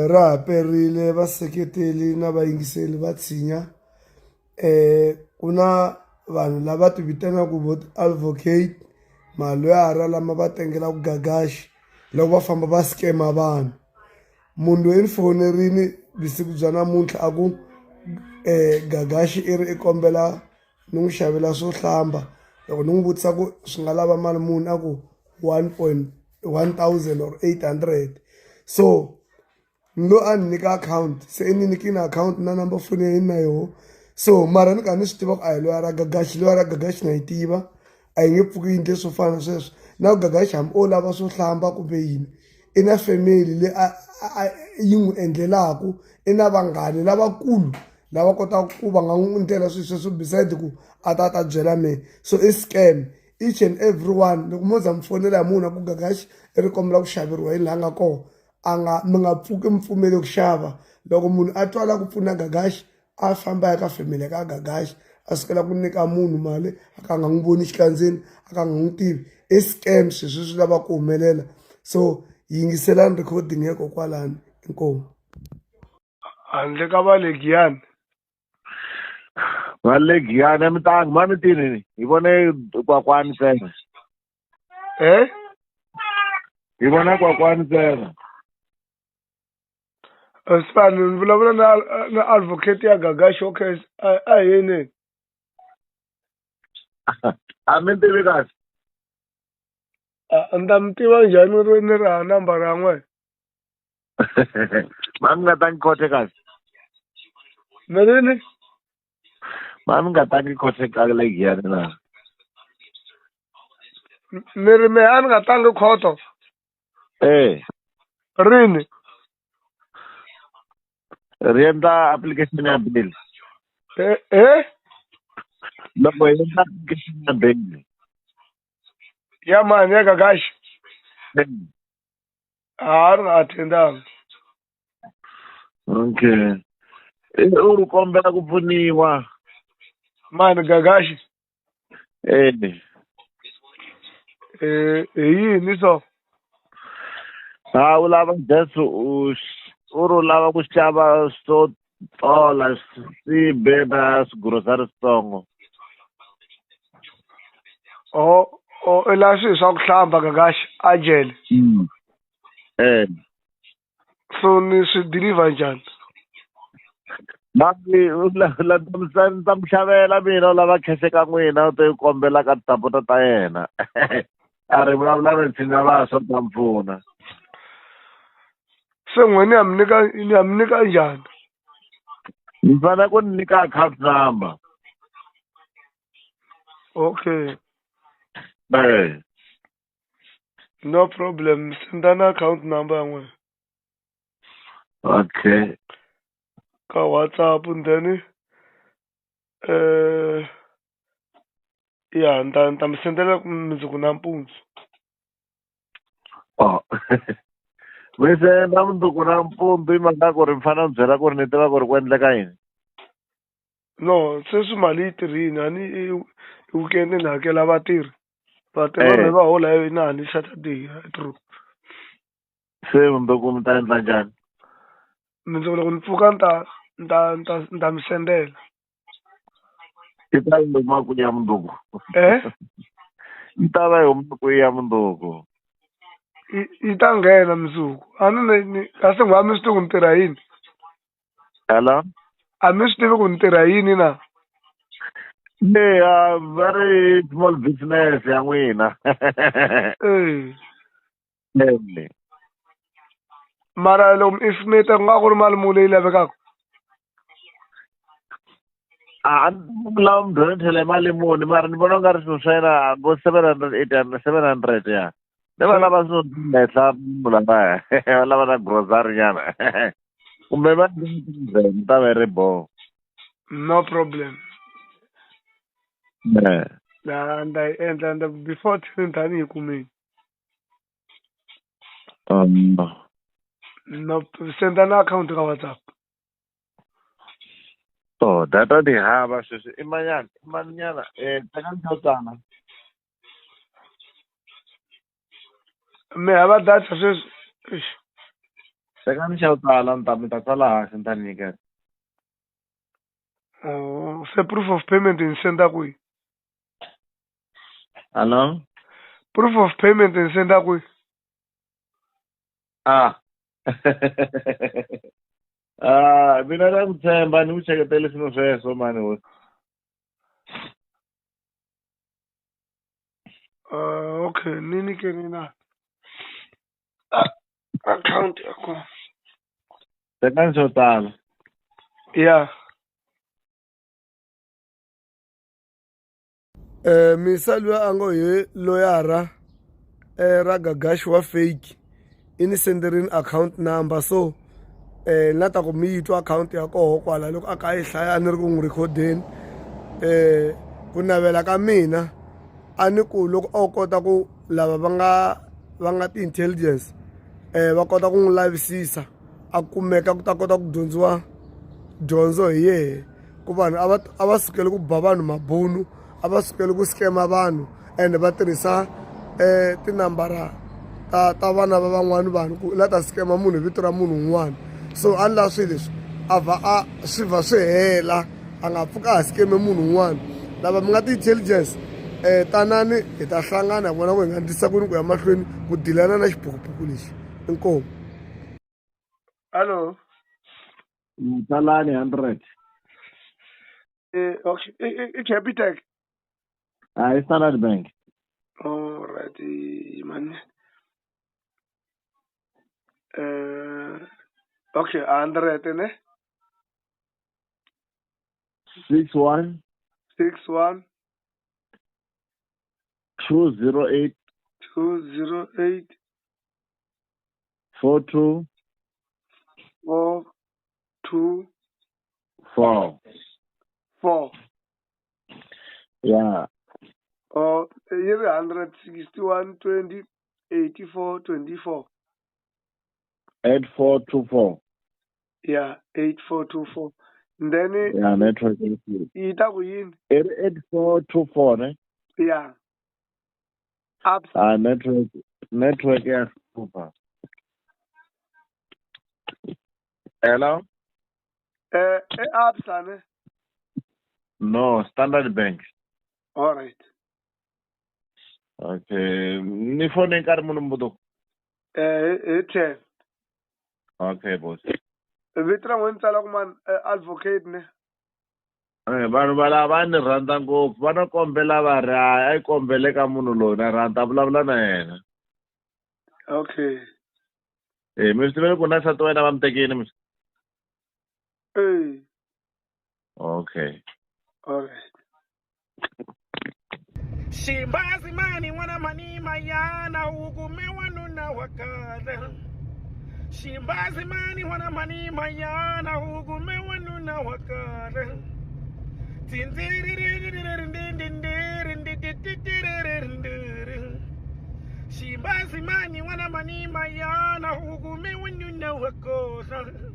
ra haperile vaseketeli na vayingiseli va tshinya ku na vanhu lava ti vitanaka vo advocate maloyara lama va tengelaka gagashi loko va famba va scama vanhu munhu loyi ni fonerini vusiku bya namuntlha a ku gagashi i ri i kombela ni n'wi xavela swo hlamba loko ni n'wi vutisa ku swi nga lava mali muni a ku 1,000 or 800 so lo a ni nyika account se i ni nyikini account na number phone ya yini na yoho so mara ni kha ni swi tiva ku a hi loya ra gagashi na yi tiva a yi nge pfuki yi endle swo fana na sweswo na ku gagashi hambi o lava swo hlamba kumbe yini i na family leyi yi n'wi endlelaku i na vanghani lavakulu lava kotaka ku va nga n'wi endlela swilo sweswo beside ku a ta byela mehe so i scam each and everyone loko mo za mi fonela hi munhu a ku gagashi i ri kombela ku xaveriwa yini laha nga kona mi nga pfuki mi pfumeli ku xava loko munhu a twala ku pfuna gagashi a famba ya ka family ka gagashi a sukela ku nyika munhu mali a ka nga n'wi voni xikandzeni a ka nga n'wi tivi i scam sweswo swi lava ku humelela so yingiselani recording ya kokwalani inkomo handle ka valegiyani valegiyani emitangi mani tini hi vone kwakwani ntsena hi vona kwakwani ntsena sipani ni vulavula na advocate ya gagashi okay a hi yini a mi tivi kahle ni ta mi tiva njhani ni ri ha nambara ya n'wena ma mi nga tangi khote kahle mi rini ma mi nga tangi khote ka legiyani na mi ri mehe a ni nga tangi khoto rini ri endla application ya bill loko hi endla application ya bill ya mani ya gagashi a ri nga attendanga okay u ri kombela ku pfuniwa mani gagashi hi yini so u lava just u ri u lava ku xava swo tola swibe na swigurosari switsongo i la swilo swa ku hlamba gagashi a jele so ni swi deliver njhani mami ta mi xavela mina u lava khese ka n'wina u to kombela ka tisapota ta yena a ri vulavula na tshinya vaswa ta mi pfuna se n'wina ya mi nyika njhani mi fanele ku ni nyika account number okay no problem sendana account number ya n'wina okay ka WhatsApp and then ya ni ta mi sendela mundzuku nampundzu mi senda mundzuku nampundzu hi mhaka ku ri mi fanele mi byela ku ri ni tiva ku ri ku endleka yini no sweswi mali yi tirhini a ni i weekend ni hakela vatirhi vatirhi va hola na hani Saturday true se mundzuku mi ta endla njhani mundzuku loko ni pfuka ni ta mi sendela yi ta yi huma kwihi ya mundzuku yi ta va yi huma kwihi ya mundzuku yi ta nghena mundzuku a ni kasi n'wa mi swi tivi ku ni tirha yini hello a mi swi tivi ku ni tirha yini na very small business ya n'wina mara loko mi estimate ku nga ku ri mali muni leyi lavekaka a ni lava mi byela ni tlhela mali muni mara ni vona u nga ri swilo swa yena vo 700 ya ni va lava swilo henhla mulava va lava na grocery nyana kumbe va ni ta va yi ri boho no problem ni ta yi endla before ten tani yi kumeni no senda na account ka WhatsApp data ni hava sweswi i mali nyana teka ni yo tala mi hava data sweswi Teka ni xewtala ni mi ta tsala hansi ni ta ni nyiketa. Se proof of payment ni senda kwihi? Hello? Proof of payment ni senda kwihi? Mina na ku tshemba ni ku cheketele swilo sweswo mani hosi. Okay, nini ke nina? Account yakho. Teka ni xewtala. Yeah. Misa luya a ngo hi loyara ra Gagash wa fake ini senderini account number so na ta ku mi yi twa account ya koho kwala loko a ka yi hlaya a ni ri ku n'wi rhekhodeni ku navela ka mina a ni ku loko a wu kota ku lava va nga ti-intelligence va kota ku n'wi lavisisa a kumeka ku ta kota ku dyondziwa dyondzo hi yehe ku vanhu a va sukeli ku ba vanhu mabunu a va sukeli ku scam-a vanhu ende va tirhisa tinambara ta vana va van'wani vanhu ku la ta scam-a munhu hi vito ra munhu un'wana so a ni lava swilo leswi swi va swi hela a nga pfuka a scam-e munhu un'wana lava mi nga ti-intelligence tanani hi ta hlangana hi vona ku hi nga ndlisa kwini ku ya mahlweni ku dilana na xiphukuphuku lexi inkomu. Hallo. Tsalani 100. Okay, i Capitec. I Standard Bank. Alright, man. Okay, 100 ne? 61 61 208 208 42 4. 4. Yeah. Oh, you 161 20 84 24. 8424. Yeah, 8424. Then Yeah, network. ita ku yini? 8424 ne? Yeah. Apps. Network ya super. Hello? Apps ane? No, Standard Bank. All right. Okay. Ni phone nkari munhu mbuto. 10. Okay, boss. Vitra n'wini tsala ku man advocate ne? Vanhu valava ni rhandza ngopfu va na kombela va ri a yi kombele ka munhu loyi na rhandza vulavula na yena. Okay. Mi swi tivele ku na nsati wa yena va mi tekini mi. Okay. All right. Shimbazi mani wana mani mayana ugume wanuna wakala. Shimbazi mani wana mani mayana ugume wanuna wakala. Shimbazi mani wana mani mayana ugume wanuna wakala.